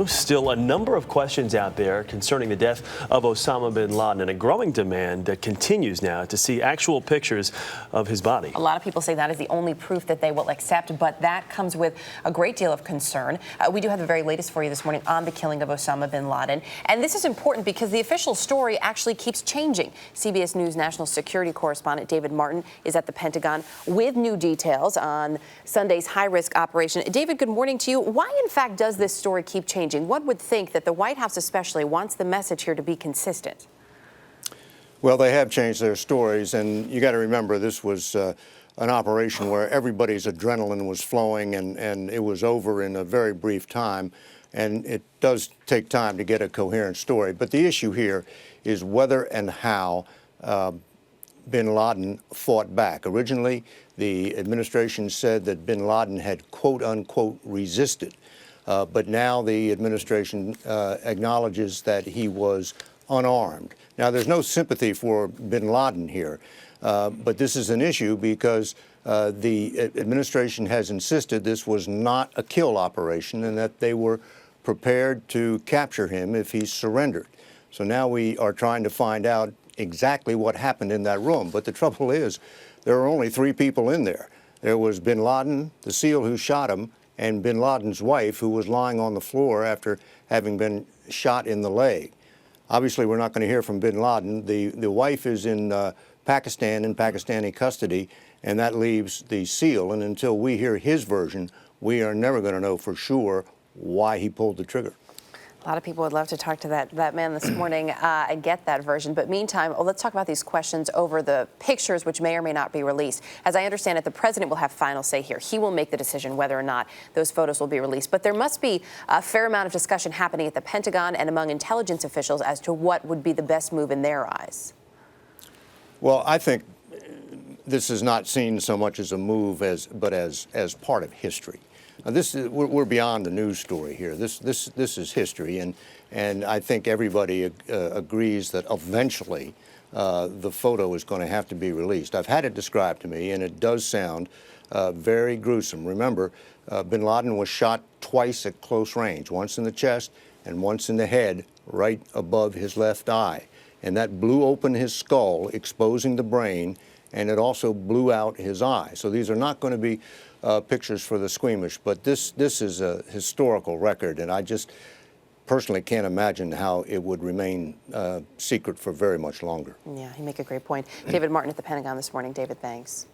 Still a number of questions out there concerning the death of Osama bin Laden and a growing demand that continues now to see actual pictures of his body. A lot of people say that is the only proof that they will accept, but that comes with a great deal of concern. We do have the very latest for you this morning on the killing of Osama bin Laden. And this is important because the official story actually keeps changing. CBS News national security correspondent David Martin is at the Pentagon with new details on Sunday's high-risk operation. David, good morning to you. Why, in fact, does this story keep changing? One would think that the White House especially wants the message here to be consistent. Well, they have changed their stories, and you got to remember this was an operation where everybody's adrenaline was flowing, and it was over in a very brief time. And it does take time to get a coherent story. But the issue here is whether and how bin Laden fought back. Originally, the administration said that bin Laden had quote unquote resisted. But now the administration acknowledges that he was unarmed. Now, there's no sympathy for bin Laden here, but this is an issue because the administration has insisted this was not a kill operation and that they were prepared to capture him if he surrendered. So now we are trying to find out exactly what happened in that room. But the trouble is, there are only three people in there. There was bin Laden, the SEAL who shot him, and bin Laden's wife, who was lying on the floor after having been shot in the leg. Obviously, we're not going to hear from bin Laden. The wife is in Pakistan, in Pakistani custody, and that leaves the SEAL. And until we hear his version, we are never going to know for sure why he pulled the trigger. A lot of people would love to talk to that man this morning and get that version. But meantime, let's talk about these questions over the pictures, which may or may not be released. As I understand it, the president will have final say here. He will make the decision whether or not those photos will be released. But there must be a fair amount of discussion happening at the Pentagon and among intelligence officials as to what would be the best move in their eyes. Well, I think this is not seen so much as a move but as part of history. We're beyond the news story here. This is history, and I think everybody agrees that eventually the photo is going to have to be released. I've had it described to me, and it does sound very gruesome. Remember, bin Laden was shot twice at close range, once in the chest and once in the head, right above his left eye. And that blew open his skull, exposing the brain, and it also blew out his eye. So these are not going to be pictures for the squeamish, but this is a historical record, and I just personally can't imagine how it would remain secret for very much longer. Yeah, you make a great point. David Martin at the Pentagon this morning. David, thanks.